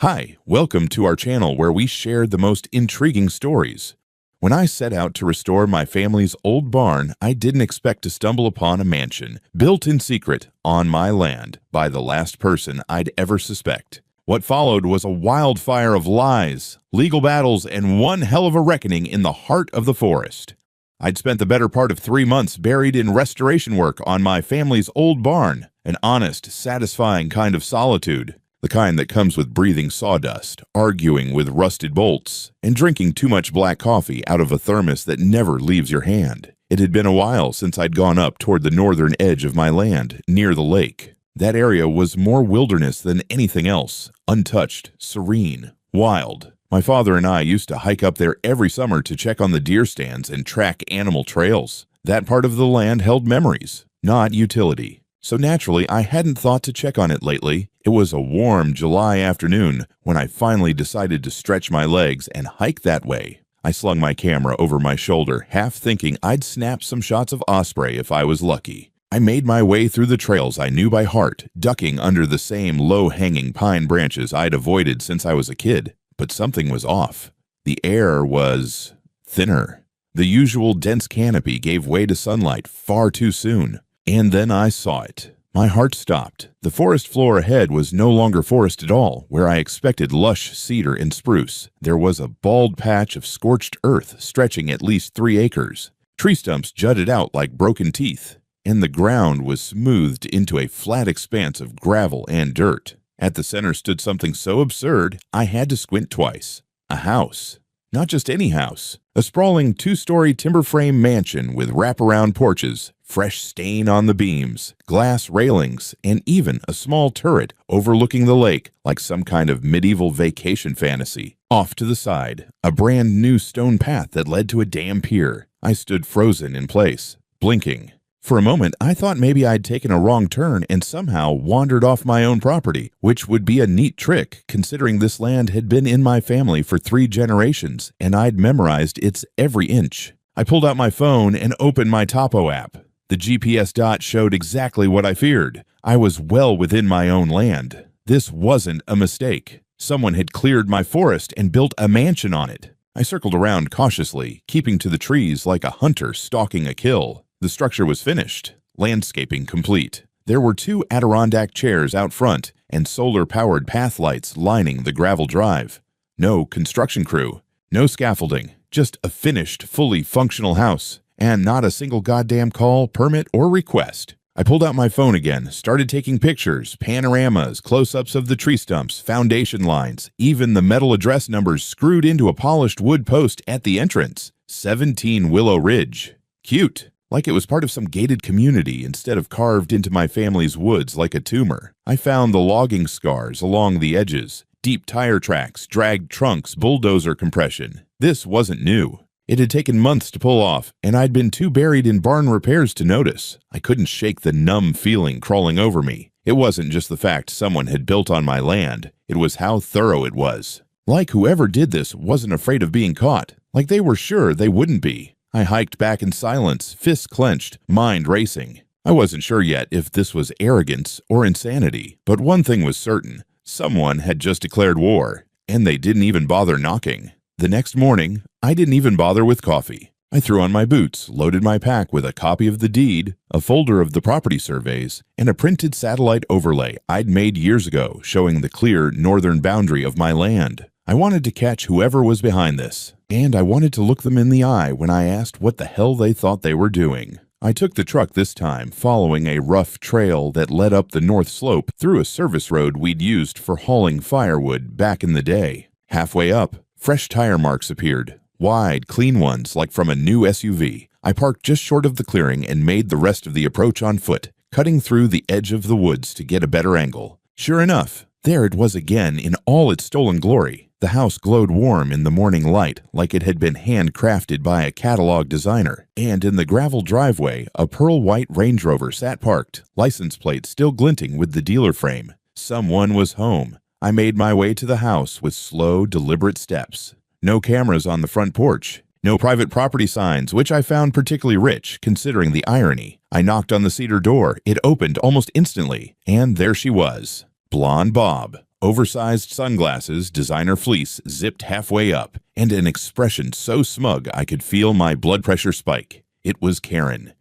Hi, welcome to our channel where we share the most intriguing stories. When I set out to restore my family's old barn, I didn't expect to stumble upon a mansion built in secret on my land by the last person I'd ever suspect. What followed was a wildfire of lies, legal battles, and one hell of a reckoning in the heart of the forest. I'd spent the better part of 3 months buried in restoration work on my family's old barn, an honest, satisfying kind of solitude. The kind that comes with breathing sawdust, arguing with rusted bolts, and drinking too much black coffee out of a thermos that never leaves your hand. It had been a while since I'd gone up toward the northern edge of my land, near the lake. That area was more wilderness than anything else, untouched, serene, wild. My father and I used to hike up there every summer to check on the deer stands and track animal trails. That part of the land held memories, not utility. So naturally, I hadn't thought to check on it lately. It was a warm July afternoon when I finally decided to stretch my legs and hike that way. I slung my camera over my shoulder, half thinking I'd snap some shots of osprey if I was lucky. I made my way through the trails I knew by heart, ducking under the same low-hanging pine branches I'd avoided since I was a kid. But something was off. The air was thinner. The usual dense canopy gave way to sunlight far too soon. And then I saw it. My heart stopped. The forest floor ahead was no longer forest at all, where I expected lush cedar and spruce. There was a bald patch of scorched earth stretching at least 3 acres. Tree stumps jutted out like broken teeth, and the ground was smoothed into a flat expanse of gravel and dirt. At the center stood something so absurd, I had to squint twice. A house. Not just any house. A sprawling 2-story timber frame mansion with wraparound porches, fresh stain on the beams, glass railings, and even a small turret overlooking the lake like some kind of medieval vacation fantasy. Off to the side, a brand new stone path that led to a dam pier. I stood frozen in place, blinking. For a moment, I thought maybe I'd taken a wrong turn and somehow wandered off my own property, which would be a neat trick considering this land had been in my family for 3 generations and I'd memorized its every inch. I pulled out my phone and opened my Topo app. The GPS dot showed exactly what I feared. I was well within my own land. This wasn't a mistake. Someone had cleared my forest and built a mansion on it. I circled around cautiously, keeping to the trees like a hunter stalking a kill. The structure was finished, landscaping complete. There were 2 Adirondack chairs out front and solar-powered path lights lining the gravel drive. No construction crew, no scaffolding, just a finished, fully functional house, and not a single goddamn call, permit, or request. I pulled out my phone again, started taking pictures, panoramas, close-ups of the tree stumps, foundation lines, even the metal address numbers screwed into a polished wood post at the entrance. 17 Willow Ridge. Cute. Like it was part of some gated community instead of carved into my family's woods like a tumor. I found the logging scars along the edges, deep tire tracks, dragged trunks, bulldozer compression. This wasn't new. It had taken months to pull off, and I'd been too buried in barn repairs to notice. I couldn't shake the numb feeling crawling over me. It wasn't just the fact someone had built on my land. It was how thorough it was. Like whoever did this wasn't afraid of being caught. Like they were sure they wouldn't be. I hiked back in silence, fists clenched, mind racing. I wasn't sure yet if this was arrogance or insanity, but one thing was certain. Someone had just declared war, and they didn't even bother knocking. The next morning, I didn't even bother with coffee. I threw on my boots, loaded my pack with a copy of the deed, a folder of the property surveys, and a printed satellite overlay I'd made years ago showing the clear northern boundary of my land. I wanted to catch whoever was behind this, and I wanted to look them in the eye when I asked what the hell they thought they were doing. I took the truck this time, following a rough trail that led up the north slope through a service road we'd used for hauling firewood back in the day. Halfway up, fresh tire marks appeared, wide, clean ones like from a new SUV. I parked just short of the clearing and made the rest of the approach on foot, cutting through the edge of the woods to get a better angle. Sure enough, there it was again in all its stolen glory. The house glowed warm in the morning light like it had been handcrafted by a catalog designer, and in the gravel driveway, a pearl-white Range Rover sat parked, license plate still glinting with the dealer frame. Someone was home. I made my way to the house with slow, deliberate steps. No cameras on the front porch. No private property signs, which I found particularly rich, considering the irony. I knocked on the cedar door. It opened almost instantly, and there she was. Blonde Bob. oversized sunglasses, designer fleece zipped halfway up, and an expression so smug I could feel my blood pressure spike. It was Karen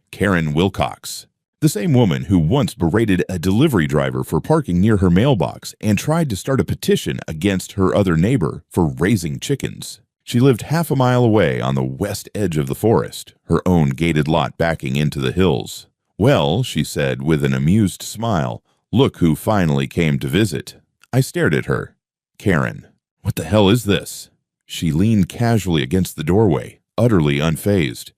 Wilcox. The same woman who once berated a delivery driver for parking near her mailbox and tried to start a petition against her other neighbor for raising chickens. She lived half a mile away on the west edge of the forest, her own gated lot backing into the hills. "Well," she said with an amused smile, "look who finally came to visit." I stared at her. Karen. What the hell is this? She leaned casually against the doorway, utterly unfazed.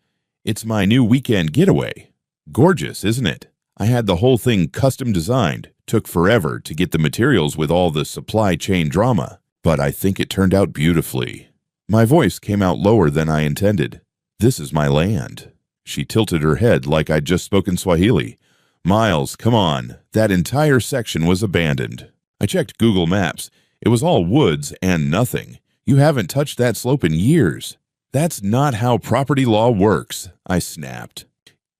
"It's my new weekend getaway." Gorgeous, isn't it? I had the whole thing custom designed. Took forever to get the materials with all the supply chain drama, but I think it turned out beautifully. My voice came out lower than I intended. "This is my land." She tilted her head like I'd just spoken Swahili. "Miles, come on. That entire section was abandoned." I checked Google Maps. It was all woods and nothing. "You haven't touched that slope in years." "That's not how property law works," I snapped.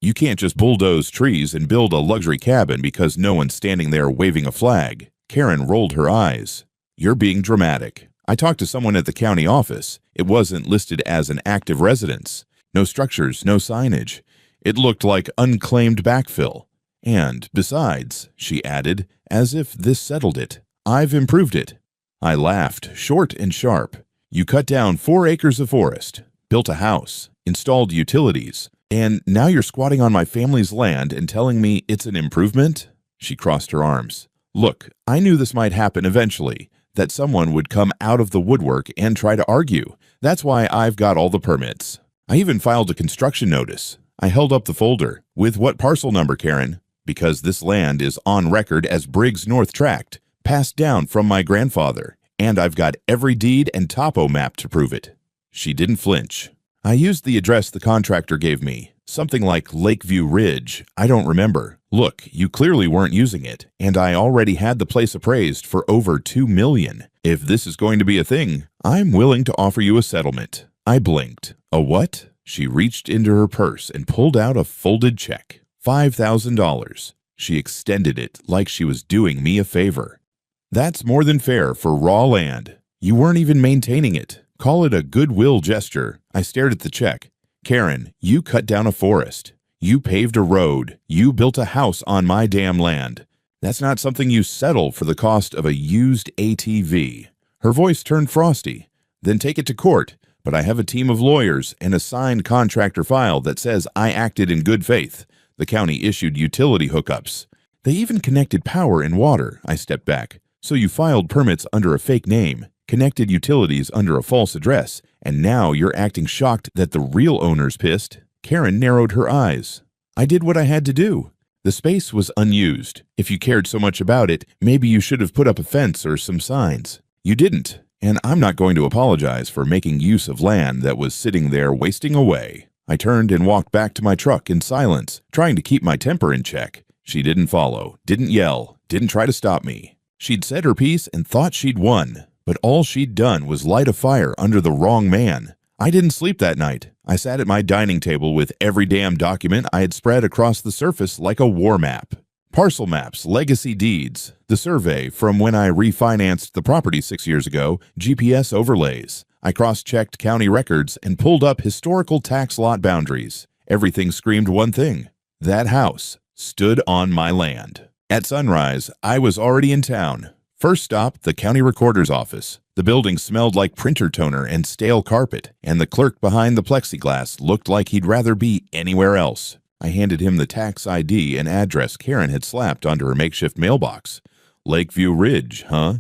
"You can't just bulldoze trees and build a luxury cabin because no one's standing there waving a flag." Karen rolled her eyes. "You're being dramatic. I talked to someone at the county office. It wasn't listed as an active residence. No structures, no signage. It looked like unclaimed backfill. And besides," she added, as if this settled it, "I've improved it." I laughed, short and sharp. "You cut down 4 acres of forest, built a house, installed utilities, and now you're squatting on my family's land and telling me it's an improvement?" She crossed her arms. "Look, I knew this might happen eventually, that someone would come out of the woodwork and try to argue. That's why I've got all the permits. I even filed a construction notice." I held up the folder. "With what parcel number, Karen? Because this land is on record as Briggs North Tract, passed down from my grandfather, and I've got every deed and topo map to prove it." She didn't flinch. "I used the address the contractor gave me. Something like Lakeview Ridge. I don't remember. Look, you clearly weren't using it, and I already had the place appraised for over $2 million. If this is going to be a thing, I'm willing to offer you a settlement." I blinked. "A what?" She reached into her purse and pulled out a folded check. $5,000. She extended it like she was doing me a favor. "That's more than fair for raw land. You weren't even maintaining it. Call it a goodwill gesture." I stared at the check. "Karen, you cut down a forest. You paved a road. You built a house on my damn land. That's not something you settle for the cost of a used ATV." Her voice turned frosty. "Then take it to court, but I have a team of lawyers and a signed contractor file that says I acted in good faith. The county issued utility hookups. They even connected power and water." I stepped back. "So you filed permits under a fake name, connected utilities under a false address, and now you're acting shocked that the real owner's pissed?" Karen narrowed her eyes. "I did what I had to do. The space was unused. If you cared so much about it, maybe you should have put up a fence or some signs. You didn't, and I'm not going to apologize for making use of land that was sitting there wasting away." I turned and walked back to my truck in silence, trying to keep my temper in check. She didn't follow, didn't yell, didn't try to stop me. She'd said her piece and thought she'd won, but all she'd done was light a fire under the wrong man. I didn't sleep that night. I sat at my dining table with every damn document I had spread across the surface like a war map. Parcel maps, legacy deeds, the survey from when I refinanced the property 6 years ago, GPS overlays. I cross-checked county records and pulled up historical tax lot boundaries. Everything screamed one thing: that house stood on my land. At sunrise, I was already in town. First stop, the county recorder's office. The building smelled like printer toner and stale carpet, and the clerk behind the plexiglass looked like he'd rather be anywhere else. I handed him the tax ID and address Karen had slapped onto her makeshift mailbox. "Lakeview Ridge, huh?"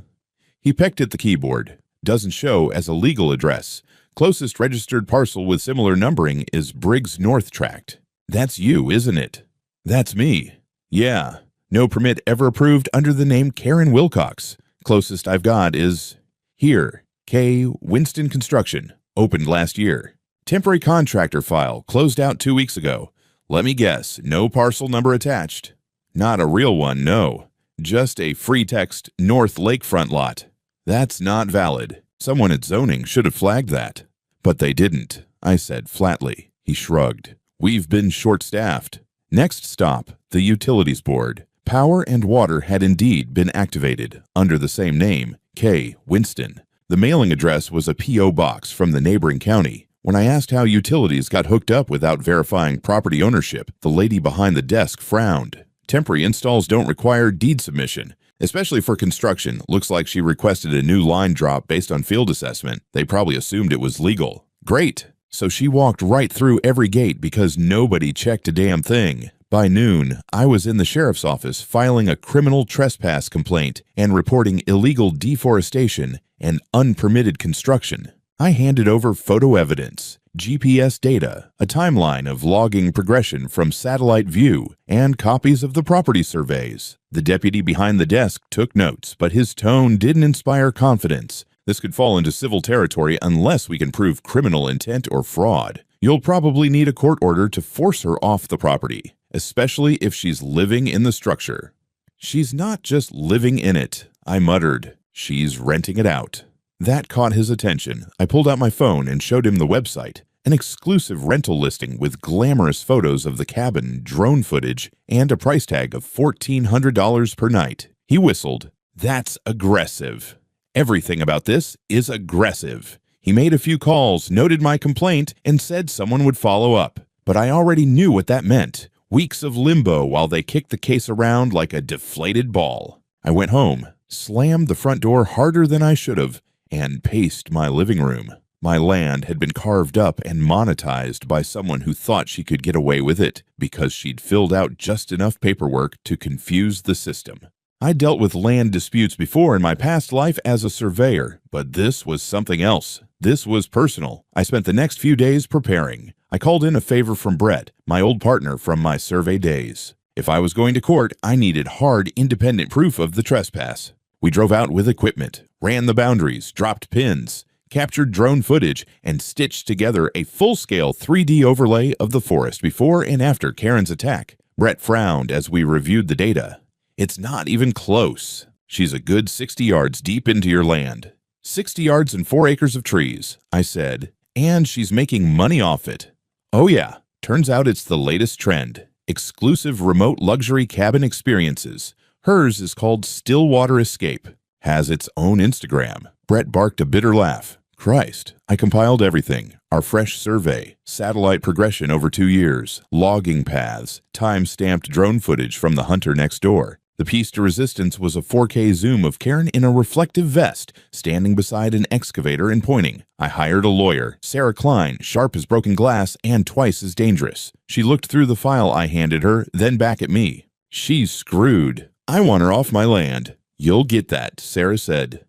He pecked at the keyboard. "Doesn't show as a legal address. Closest registered parcel with similar numbering is Briggs North Tract." "That's you, isn't it?" "That's me." "Yeah. No permit ever approved under the name Karen Wilcox. Closest I've got is here, K. Winston Construction, opened last year. Temporary contractor file, closed out 2 weeks ago. Let me guess, no parcel number attached." "Not a real one, no. Just a free text North Lakefront lot." "That's not valid. Someone at zoning should have flagged that." "But they didn't," I said flatly. He shrugged. "We've been short-staffed." Next stop, the utilities board. Power and water had indeed been activated under the same name, K. Winston. The mailing address was a P.O. box from the neighboring county. When I asked how utilities got hooked up without verifying property ownership, the lady behind the desk frowned. Temporary installs don't require deed submission, especially for construction. Looks like she requested a new line drop based on field assessment. They probably assumed it was legal. Great! So she walked right through every gate because nobody checked a damn thing. By noon, I was in the sheriff's office filing a criminal trespass complaint and reporting illegal deforestation and unpermitted construction. I handed over photo evidence, GPS data, a timeline of logging progression from satellite view, and copies of the property surveys. The deputy behind the desk took notes, but his tone didn't inspire confidence. This could fall into civil territory unless we can prove criminal intent or fraud. You'll probably need a court order to force her off the property, especially if she's living in the structure. She's not just living in it, I muttered. She's renting it out. That caught his attention. I pulled out my phone and showed him the website, an exclusive rental listing with glamorous photos of the cabin, drone footage, and a price tag of $1,400 per night. He whistled. That's aggressive. Everything about this is aggressive. He made a few calls, noted my complaint, and said someone would follow up. But I already knew what that meant. Weeks of limbo while they kicked the case around like a deflated ball. I went home, slammed the front door harder than I should have, and paced my living room. My land had been carved up and monetized by someone who thought she could get away with it because she'd filled out just enough paperwork to confuse the system. I dealt with land disputes before in my past life as a surveyor, but this was something else. This was personal. I spent the next few days preparing. I called in a favor from Brett, my old partner from my survey days. If I was going to court, I needed hard, independent proof of the trespass. We drove out with equipment, ran the boundaries, dropped pins, captured drone footage, and stitched together a full-scale 3D overlay of the forest before and after Karen's attack. Brett frowned as we reviewed the data. It's not even close. She's a good 60 yards deep into your land. 60 yards and 4 acres of trees, I said, and she's making money off it. Oh yeah, turns out it's the latest trend. Exclusive remote luxury cabin experiences. Hers is called Stillwater Escape. Has its own Instagram. Brett barked a bitter laugh. Christ, I compiled everything. Our fresh survey, satellite progression over 2 years, logging paths, time-stamped drone footage from the hunter next door. The piece to resistance was a 4K zoom of Karen in a reflective vest, standing beside an excavator and pointing. I hired a lawyer, Sarah Klein, sharp as broken glass and twice as dangerous. She looked through the file I handed her, then back at me. She's screwed. I want her off my land. You'll get that, Sarah said.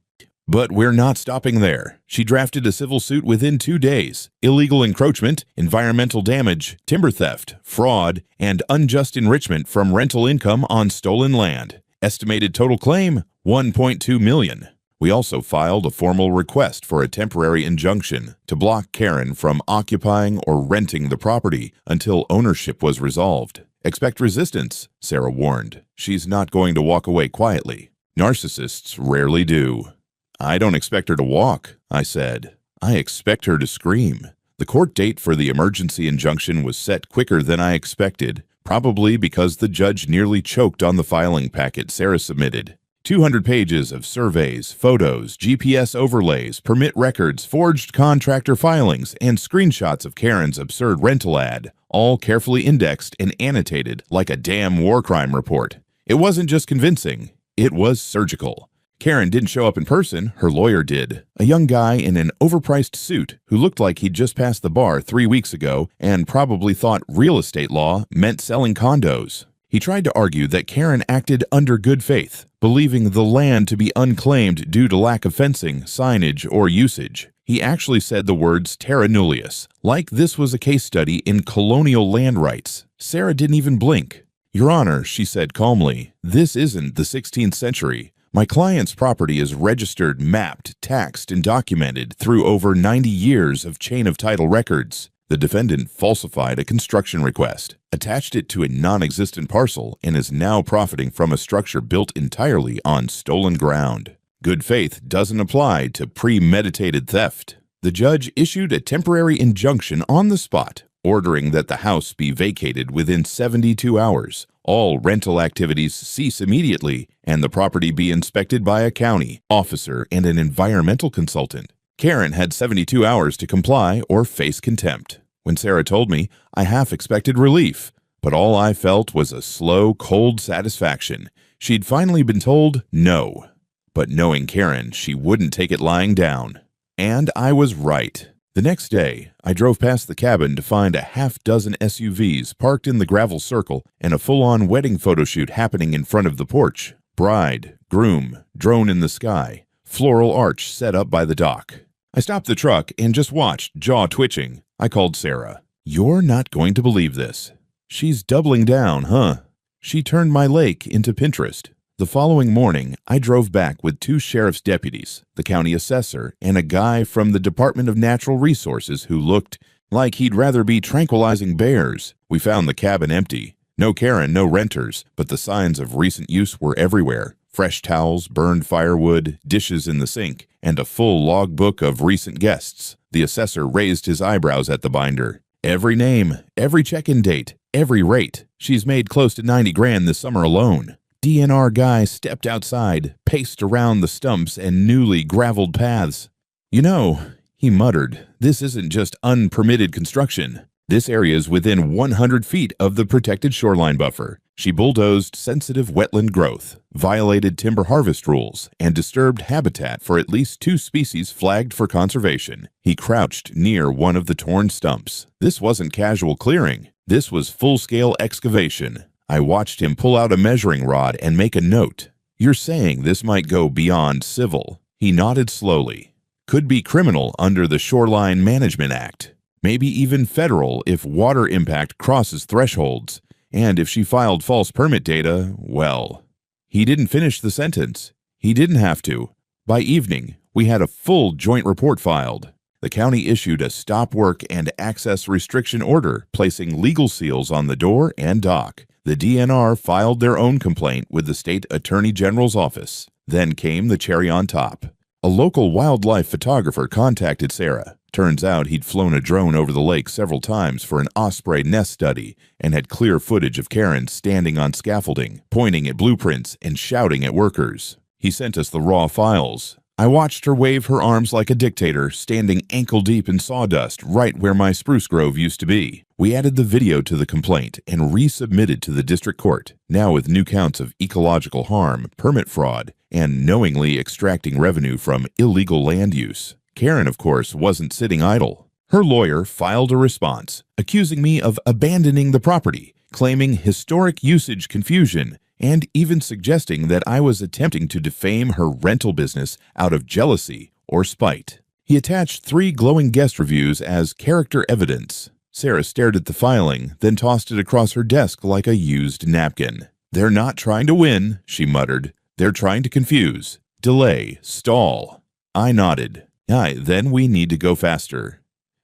But we're not stopping there. She drafted a civil suit within 2 days. Illegal encroachment, environmental damage, timber theft, fraud, and unjust enrichment from rental income on stolen land. Estimated total claim, $1.2 million. We also filed a formal request for a temporary injunction to block Karen from occupying or renting the property until ownership was resolved. Expect resistance, Sarah warned. She's not going to walk away quietly. Narcissists rarely do. I don't expect her to walk, I said. I expect her to scream. The court date for the emergency injunction was set quicker than I expected, probably because the judge nearly choked on the filing packet Sarah submitted. 200 pages of surveys, photos, GPS overlays, permit records, forged contractor filings, and screenshots of Karen's absurd rental ad, all carefully indexed and annotated like a damn war crime report. It wasn't just convincing, it was surgical. Karen didn't show up in person, her lawyer did. A young guy in an overpriced suit who looked like he'd just passed the bar 3 weeks ago and probably thought real estate law meant selling condos. He tried to argue that Karen acted under good faith, believing the land to be unclaimed due to lack of fencing, signage, or usage. He actually said the words terra nullius, like this was a case study in colonial land rights. Sarah didn't even blink. Your Honor, she said calmly, this isn't the 16th century. My client's property is registered, mapped, taxed, and documented through over 90 years of chain of title records. The defendant falsified a construction request, attached it to a non-existent parcel, and is now profiting from a structure built entirely on stolen ground. Good faith doesn't apply to premeditated theft. The judge issued a temporary injunction on the spot, ordering that the house be vacated within 72 hours, all rental activities cease immediately, and the property be inspected by a county officer and an environmental consultant. Karen had 72 hours to comply or face contempt. When Sarah told me, I half expected relief, but all I felt was a slow, cold satisfaction. She'd finally been told no. But knowing Karen, she wouldn't take it lying down. And I was right. The next day, I drove past the cabin to find a half-dozen SUVs parked in the gravel circle and a full-on wedding photo shoot happening in front of the porch. Bride, groom, drone in the sky, floral arch set up by the dock. I stopped the truck and just watched, jaw twitching. I called Sarah. "You're not going to believe this." "She's doubling down, huh?" She turned my lake into Pinterest. The following morning, I drove back with 2 sheriff's deputies, the county assessor, and a guy from the Department of Natural Resources who looked like he'd rather be tranquilizing bears. We found the cabin empty. No Karen, no renters, but the signs of recent use were everywhere. Fresh towels, burned firewood, dishes in the sink, and a full logbook of recent guests. The assessor raised his eyebrows at the binder. "Every name, every check-in date, every rate. She's made close to 90 grand this summer alone." DNR guy stepped outside, paced around the stumps and newly graveled paths. "You know," he muttered, "this isn't just unpermitted construction. This area is within 100 feet of the protected shoreline buffer. She bulldozed sensitive wetland growth, violated timber harvest rules, and disturbed habitat for at least 2 species flagged for conservation." He crouched near one of the torn stumps. This wasn't casual clearing. This was full-scale excavation. I watched him pull out a measuring rod and make a note. "You're saying this might go beyond civil?" He nodded slowly. "Could be criminal under the Shoreline Management Act. Maybe even federal if water impact crosses thresholds. And if she filed false permit data, well." He didn't finish the sentence. He didn't have to. By evening, we had a full joint report filed. The county issued a stop work and access restriction order, placing legal seals on the door and dock. The DNR filed their own complaint with the state attorney general's office. Then came the cherry on top. A local wildlife photographer contacted Sarah. Turns out he'd flown a drone over the lake several times for an osprey nest study and had clear footage of Karen standing on scaffolding, pointing at blueprints and shouting at workers. He sent us the raw files. I watched her wave her arms like a dictator, standing ankle-deep in sawdust right where my spruce grove used to be. We added the video to the complaint and resubmitted to the district court, now with new counts of ecological harm, permit fraud, and knowingly extracting revenue from illegal land use. Karen, of course, wasn't sitting idle. Her lawyer filed a response, accusing me of abandoning the property, claiming historic usage confusion, and even suggesting that I was attempting to defame her rental business out of jealousy or spite. He attached 3 glowing guest reviews as character evidence. Sarah stared at the filing, then tossed it across her desk like a used napkin. "They're not trying to win," she muttered. "They're trying to confuse, delay, stall." I nodded. "Aye, then we need to go faster."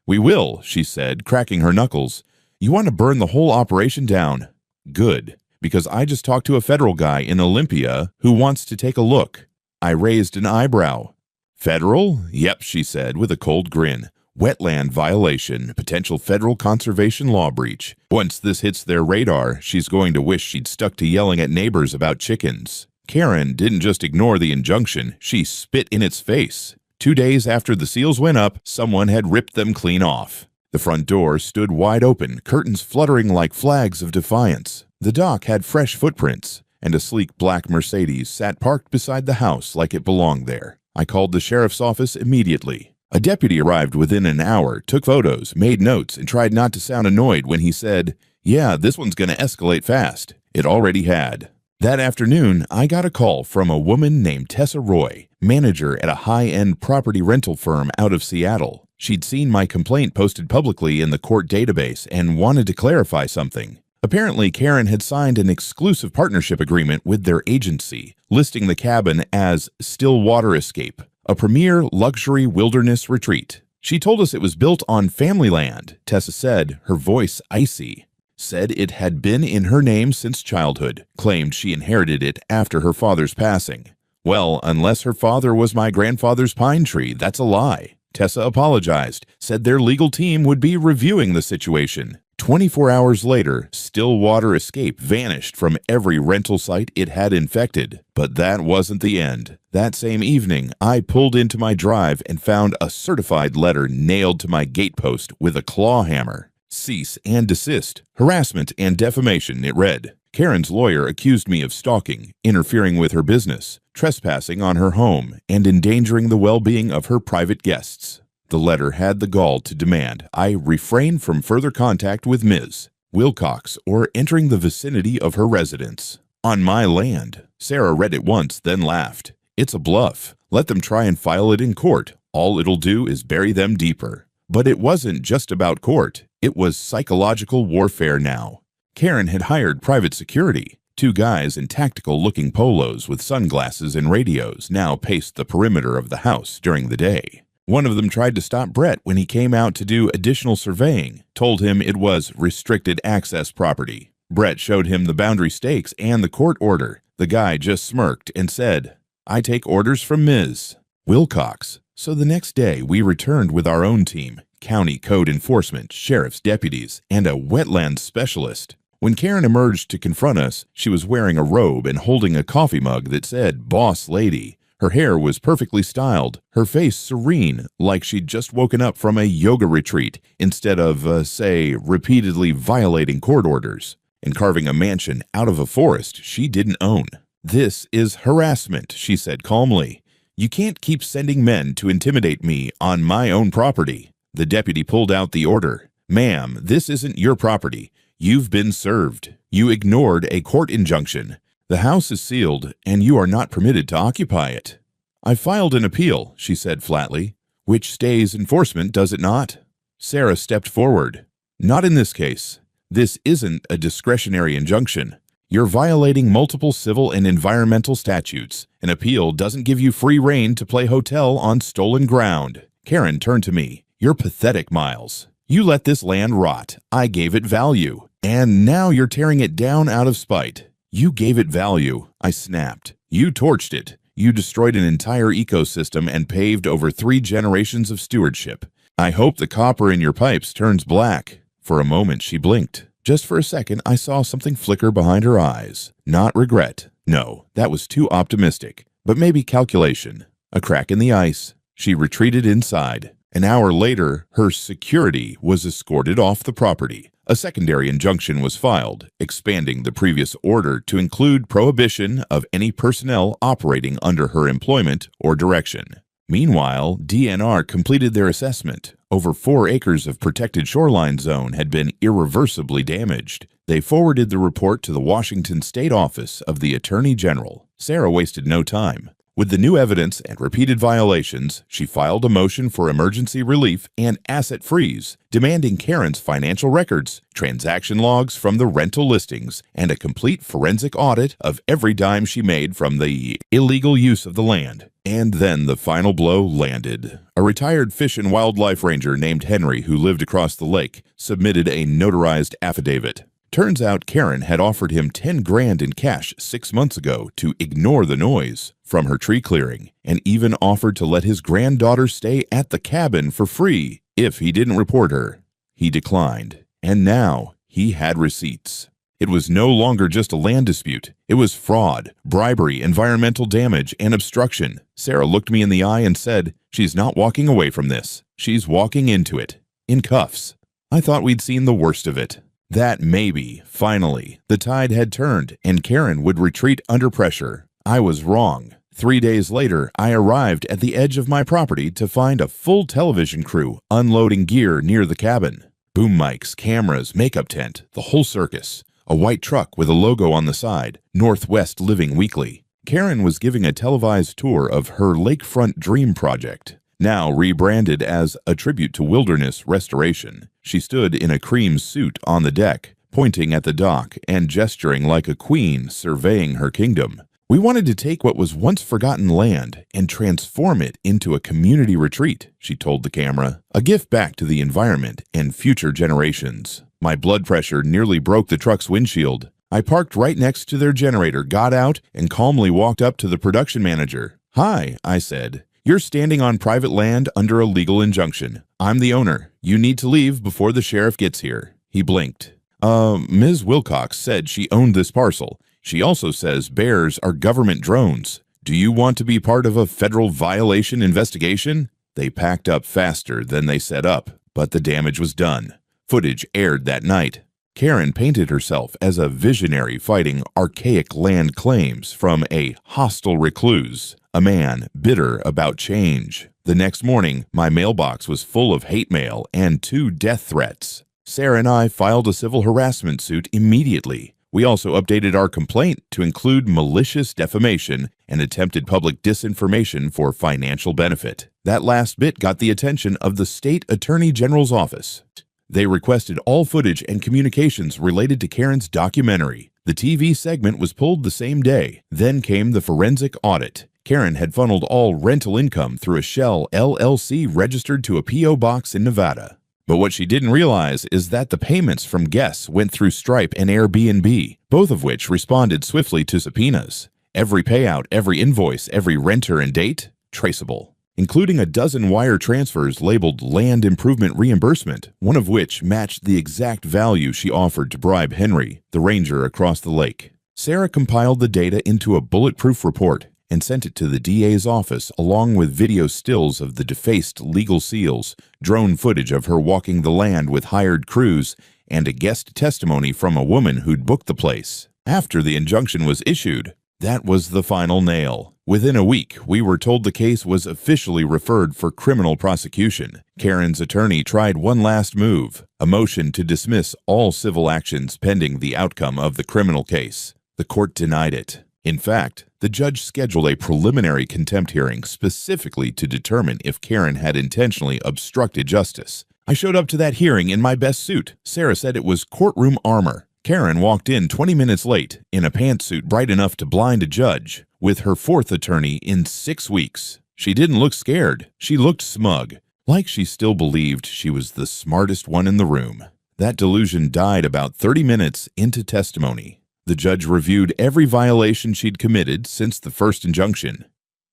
"We will," she said, cracking her knuckles. "You want to burn the whole operation down?" "Good. Because I just talked to a federal guy in Olympia who wants to take a look." I raised an eyebrow. "Federal?" "Yep," she said with a cold grin. "Wetland violation, potential federal conservation law breach. Once this hits their radar, she's going to wish she'd stuck to yelling at neighbors about chickens." Karen didn't just ignore the injunction, she spit in its face. 2 days after the seals went up, someone had ripped them clean off. The front door stood wide open, curtains fluttering like flags of defiance. The dock had fresh footprints, and a sleek black Mercedes sat parked beside the house like it belonged there. I called the sheriff's office immediately. A deputy arrived within an hour, took photos, made notes, and tried not to sound annoyed when he said, "Yeah, this one's going to escalate fast." It already had. That afternoon, I got a call from a woman named Tessa Roy, manager at a high-end property rental firm out of Seattle. She'd seen my complaint posted publicly in the court database and wanted to clarify something. Apparently, Karen had signed an exclusive partnership agreement with their agency, listing the cabin as Stillwater Escape, a premier luxury wilderness retreat. She told us it was built on family land, Tessa said, her voice icy. Said it had been in her name since childhood, claimed she inherited it after her father's passing. Well, unless her father was my grandfather's pine tree, that's a lie. Tessa apologized, said their legal team would be reviewing the situation. 24 hours later, still water escape vanished from every rental site it had infected. But that wasn't the end. That same evening, I pulled into my drive and found a certified letter nailed to my gatepost with a claw hammer. Cease and desist, harassment and defamation, it read. Karen's lawyer accused me of stalking, interfering with her business, trespassing on her home, and endangering the well-being of her private guests. The letter had the gall to demand I refrain from further contact with Ms. Wilcox or entering the vicinity of her residence. On my land. Sarah read it once, then laughed. It's a bluff. Let them try and file it in court. All it'll do is bury them deeper. But it wasn't just about court. It was psychological warfare now. Karen had hired private security. 2 guys in tactical-looking polos with sunglasses and radios now paced the perimeter of the house during the day. One of them tried to stop Brett when he came out to do additional surveying, told him it was restricted access property. Brett showed him the boundary stakes and the court order. The guy just smirked and said, I take orders from Ms. Wilcox. So the next day we returned with our own team, county code enforcement, sheriff's deputies, and a wetlands specialist. When Karen emerged to confront us, she was wearing a robe and holding a coffee mug that said, Boss Lady. Her hair was perfectly styled, her face serene, like she'd just woken up from a yoga retreat, instead of, say, repeatedly violating court orders, and carving a mansion out of a forest she didn't own. This is harassment, she said calmly. You can't keep sending men to intimidate me on my own property. The deputy pulled out the order. Ma'am, this isn't your property. You've been served. You ignored a court injunction. The house is sealed, and you are not permitted to occupy it. I filed an appeal, she said flatly. Which stays enforcement, does it not? Sarah stepped forward. Not in this case. This isn't a discretionary injunction. You're violating multiple civil and environmental statutes. An appeal doesn't give you free rein to play hotel on stolen ground. Karen turned to me. You're pathetic, Miles. You let this land rot. I gave it value. And now you're tearing it down out of spite. You gave it value, I snapped. You torched it. You destroyed an entire ecosystem and paved over 3 generations of stewardship. I hope the copper in your pipes turns black. For a moment she blinked. Just for a second I saw something flicker behind her eyes. Not regret. No, that was too optimistic. But maybe calculation. A crack in the ice. She retreated inside. An hour later, her security was escorted off the property. A secondary injunction was filed, expanding the previous order to include prohibition of any personnel operating under her employment or direction. Meanwhile, DNR completed their assessment. Over 4 acres of protected shoreline zone had been irreversibly damaged. They forwarded the report to the Washington State Office of the Attorney General. Sarah wasted no time. With the new evidence and repeated violations, she filed a motion for emergency relief and asset freeze, demanding Karen's financial records, transaction logs from the rental listings, and a complete forensic audit of every dime she made from the illegal use of the land. And then the final blow landed. A retired fish and wildlife ranger named Henry, who lived across the lake, submitted a notarized affidavit. Turns out Karen had offered him $10,000 in cash 6 months ago to ignore the noise from her tree clearing, and even offered to let his granddaughter stay at the cabin for free if he didn't report her. He declined, and now he had receipts. It was no longer just a land dispute. It was fraud, bribery, environmental damage, and obstruction. Sarah looked me in the eye and said, "She's not walking away from this. She's walking into it. In cuffs." I thought we'd seen the worst of it. That maybe, finally, the tide had turned and Karen would retreat under pressure. I was wrong. 3 days later, I arrived at the edge of my property to find a full television crew unloading gear near the cabin. Boom mics, cameras, makeup tent, the whole circus. A white truck with a logo on the side, Northwest Living Weekly. Karen was giving a televised tour of her lakefront dream project, now rebranded as a tribute to wilderness restoration. She stood in a cream suit on the deck, pointing at the dock and gesturing like a queen surveying her kingdom. We wanted to take what was once forgotten land and transform it into a community retreat, she told the camera, a gift back to the environment and future generations. My blood pressure nearly broke the truck's windshield. I parked right next to their generator, got out, and calmly walked up to the production manager. "Hi," I said. You're standing on private land under a legal injunction. I'm the owner. You need to leave before the sheriff gets here." He blinked. Ms. Wilcox said she owned this parcel. She also says bears are government drones. Do you want to be part of a federal violation investigation?" They packed up faster than they set up, but the damage was done. Footage aired that night. Karen painted herself as a visionary fighting archaic land claims from a hostile recluse, a man bitter about change. The next morning, my mailbox was full of hate mail and 2 death threats. Sarah and I filed a civil harassment suit immediately. We also updated our complaint to include malicious defamation and attempted public disinformation for financial benefit. That last bit got the attention of the state attorney general's office. They requested all footage and communications related to Karen's documentary. The TV segment was pulled the same day. Then came the forensic audit. Karen had funneled all rental income through a shell LLC registered to a P.O. box in Nevada. But what she didn't realize is that the payments from guests went through Stripe and Airbnb, both of which responded swiftly to subpoenas. Every payout, every invoice, every renter and date, traceable, including a dozen wire transfers labeled land improvement reimbursement, one of which matched the exact value she offered to bribe Henry, the ranger across the lake. Sarah compiled the data into a bulletproof report and sent it to the DA's office along with video stills of the defaced legal seals, drone footage of her walking the land with hired crews, and a guest testimony from a woman who'd booked the place. After the injunction was issued, that was the final nail. Within a week, we were told the case was officially referred for criminal prosecution. Karen's attorney tried one last move, a motion to dismiss all civil actions pending the outcome of the criminal case. The court denied it. In fact, the judge scheduled a preliminary contempt hearing specifically to determine if Karen had intentionally obstructed justice. I showed up to that hearing in my best suit. Sarah said it was courtroom armor. Karen walked in 20 minutes late, in a pantsuit bright enough to blind a judge, with her 4th attorney in 6 weeks. She didn't look scared. She looked smug, like she still believed she was the smartest one in the room. That delusion died about 30 minutes into testimony. The judge reviewed every violation she'd committed since the first injunction.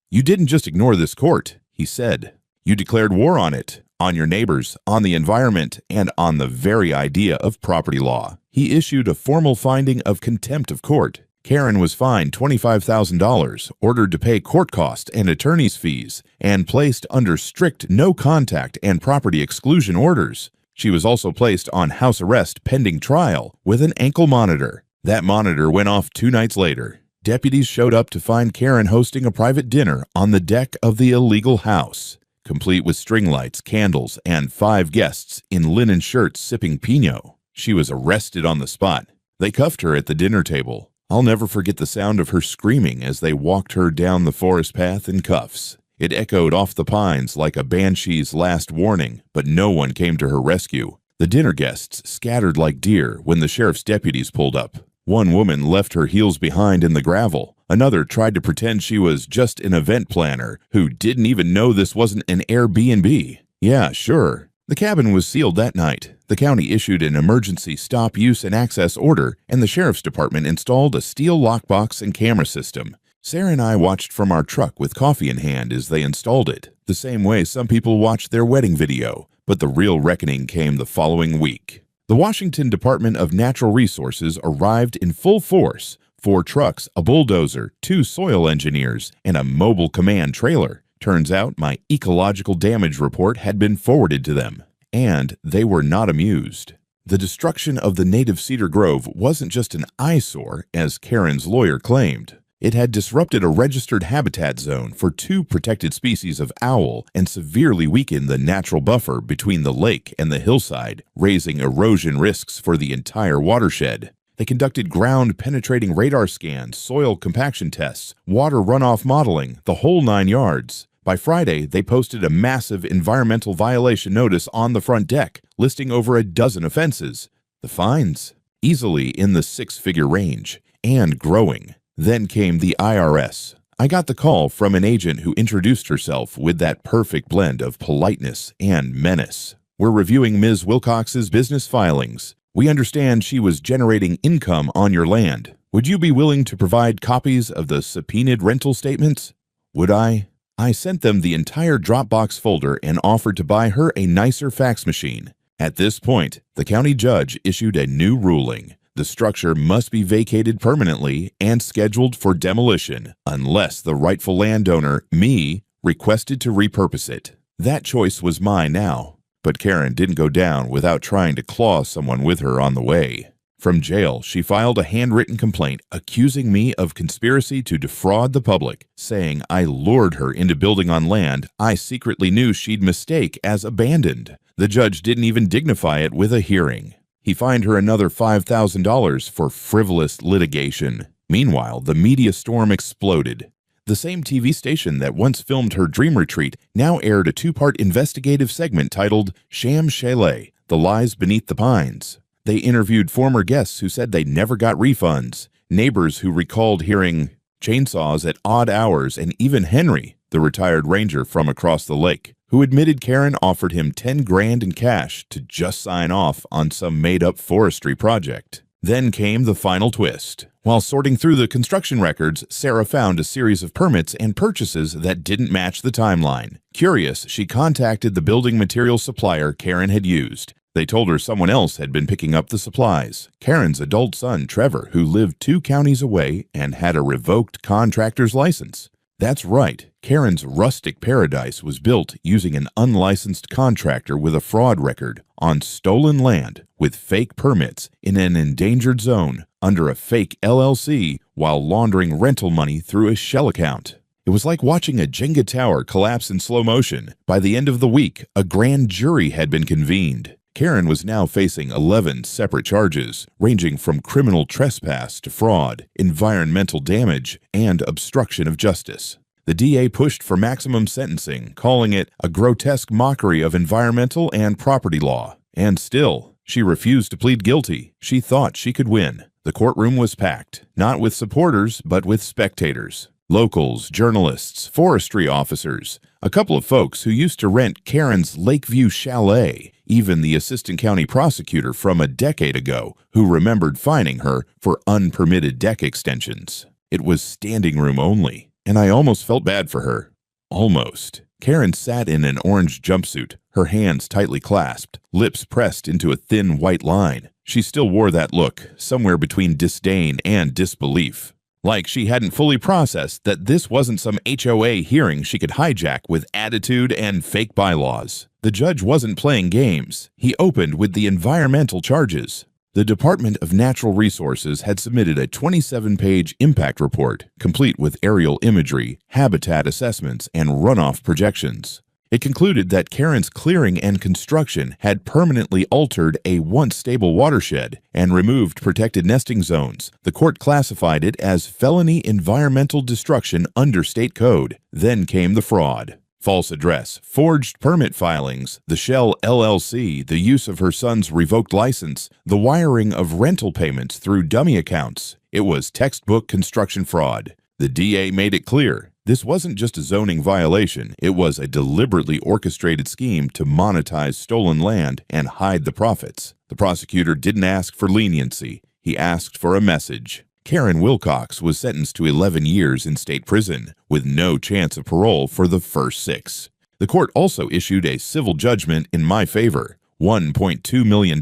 "You didn't just ignore this court," he said. "You declared war on it, on your neighbors, on the environment, and on the very idea of property law." He issued a formal finding of contempt of court. Karen was fined $25,000, ordered to pay court costs and attorney's fees, and placed under strict no-contact and property exclusion orders. She was also placed on house arrest pending trial with an ankle monitor. That monitor went off 2 nights later. Deputies showed up to find Karen hosting a private dinner on the deck of the illegal house, complete with string lights, candles, and 5 guests in linen shirts sipping Pinot. She was arrested on the spot. They cuffed her at the dinner table. I'll never forget the sound of her screaming as they walked her down the forest path in cuffs. It echoed off the pines like a banshee's last warning, but no one came to her rescue. The dinner guests scattered like deer when the sheriff's deputies pulled up. One woman left her heels behind in the gravel. Another tried to pretend she was just an event planner who didn't even know this wasn't an Airbnb. Yeah, sure. The cabin was sealed that night. The county issued an emergency stop use and access order, and the sheriff's department installed a steel lockbox and camera system. Sarah and I watched from our truck with coffee in hand as they installed it, the same way some people watched their wedding video. But the real reckoning came the following week. The Washington Department of Natural Resources arrived in full force, 4 trucks, a bulldozer, 2 soil engineers, and a mobile command trailer. Turns out my ecological damage report had been forwarded to them, and they were not amused. The destruction of the native cedar grove wasn't just an eyesore, as Karen's lawyer claimed. It had disrupted a registered habitat zone for 2 protected species of owl and severely weakened the natural buffer between the lake and the hillside, raising erosion risks for the entire watershed. They conducted ground-penetrating radar scans, soil compaction tests, water runoff modeling, the whole 9 yards. By Friday, they posted a massive environmental violation notice on the front deck, listing over a dozen offenses. The fines? Easily in the 6-figure range, and growing. Then came the IRS. I got the call from an agent who introduced herself with that perfect blend of politeness and menace. "We're reviewing Ms. Wilcox's business filings. We understand she was generating income on your land. Would you be willing to provide copies of the subpoenaed rental statements?" Would I? I sent them the entire Dropbox folder and offered to buy her a nicer fax machine. At this point, the county judge issued a new ruling. The structure must be vacated permanently and scheduled for demolition unless the rightful landowner, me, requested to repurpose it. That choice was mine now. But Karen didn't go down without trying to claw someone with her on the way. From jail, she filed a handwritten complaint accusing me of conspiracy to defraud the public, saying I lured her into building on land I secretly knew she'd mistake as abandoned. The judge didn't even dignify it with a hearing. He fined her another $5,000 for frivolous litigation. Meanwhile, the media storm exploded. The same TV station that once filmed her dream retreat now aired a two-part investigative segment titled Sham Chalet: The Lies Beneath the Pines. They interviewed former guests who said they never got refunds, neighbors who recalled hearing chainsaws at odd hours, and even Henry, the retired ranger from across the lake, who admitted Karen offered him $10,000 in cash to just sign off on some made-up forestry project. Then came the final twist. While sorting through the construction records, Sarah found a series of permits and purchases that didn't match the timeline. Curious, she contacted the building material supplier Karen had used. They told her someone else had been picking up the supplies. Karen's adult son, Trevor, who lived 2 counties away and had a revoked contractor's license. That's right, Karen's rustic paradise was built using an unlicensed contractor with a fraud record on stolen land with fake permits in an endangered zone under a fake LLC while laundering rental money through a shell account. It was like watching a Jenga tower collapse in slow motion. By the end of the week, a grand jury had been convened. Karen was now facing 11 separate charges, ranging from criminal trespass to fraud, environmental damage, and obstruction of justice. The DA pushed for maximum sentencing, calling it a grotesque mockery of environmental and property law. And still, she refused to plead guilty. She thought she could win. The courtroom was packed, not with supporters, but with spectators. Locals, journalists, forestry officers, a couple of folks who used to rent Karen's Lakeview Chalet, even the assistant county prosecutor from a decade ago who remembered fining her for unpermitted deck extensions. It was standing room only, and I almost felt bad for her. Almost. Karen sat in an orange jumpsuit, her hands tightly clasped, lips pressed into a thin white line. She still wore that look, somewhere between disdain and disbelief. Like she hadn't fully processed that this wasn't some HOA hearing she could hijack with attitude and fake bylaws. The judge wasn't playing games. He opened with the environmental charges. The Department of Natural Resources had submitted a 27-page impact report, complete with aerial imagery, habitat assessments, and runoff projections. It concluded that Karen's clearing and construction had permanently altered a once stable watershed and removed protected nesting zones. The court classified it as felony environmental destruction under state code. Then came the fraud. False address, forged permit filings, the Shell LLC, the use of her son's revoked license, the wiring of rental payments through dummy accounts. It was textbook construction fraud. The DA made it clear. This wasn't just a zoning violation, it was a deliberately orchestrated scheme to monetize stolen land and hide the profits. The prosecutor didn't ask for leniency, he asked for a message. Karen Wilcox was sentenced to 11 years in state prison, with no chance of parole for the first 6. The court also issued a civil judgment in my favor, $1.2 million,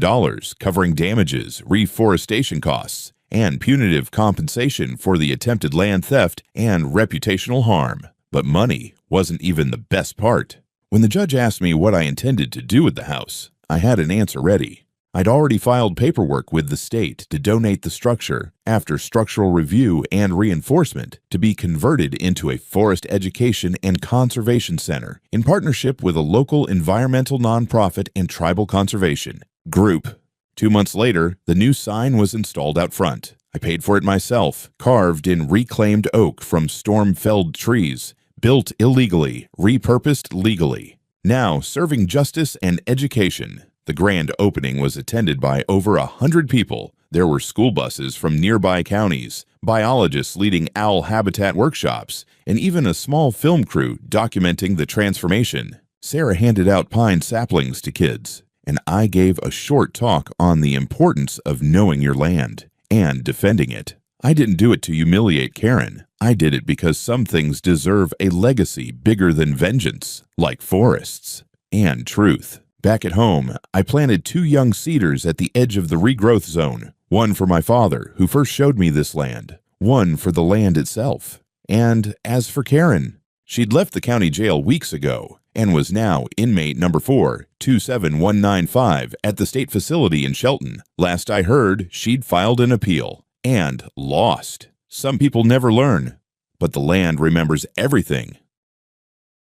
covering damages, reforestation costs, and punitive compensation for the attempted land theft and reputational harm. But money wasn't even the best part. When the judge asked me what I intended to do with the house, I had an answer ready. I'd already filed paperwork with the state to donate the structure, after structural review and reinforcement, to be converted into a forest education and conservation center in partnership with a local environmental nonprofit and tribal conservation group. 2 months later, the new sign was installed out front. I paid for it myself, carved in reclaimed oak from storm-felled trees, built illegally, repurposed legally. Now serving justice and education. The grand opening was attended by over 100 people. There were school buses from nearby counties, biologists leading owl habitat workshops, and even a small film crew documenting the transformation. Sarah handed out pine saplings to kids, and I gave a short talk on the importance of knowing your land and defending it. I didn't do it to humiliate Karen. I did it because some things deserve a legacy bigger than vengeance, like forests and truth. Back at home, I planted 2 young cedars at the edge of the regrowth zone, one for my father, who first showed me this land, one for the land itself. And as for Karen, she'd left the county jail weeks ago and was now inmate number 427195 at the state facility in Shelton. Last I heard, she'd filed an appeal and lost. Some people never learn, but the land remembers everything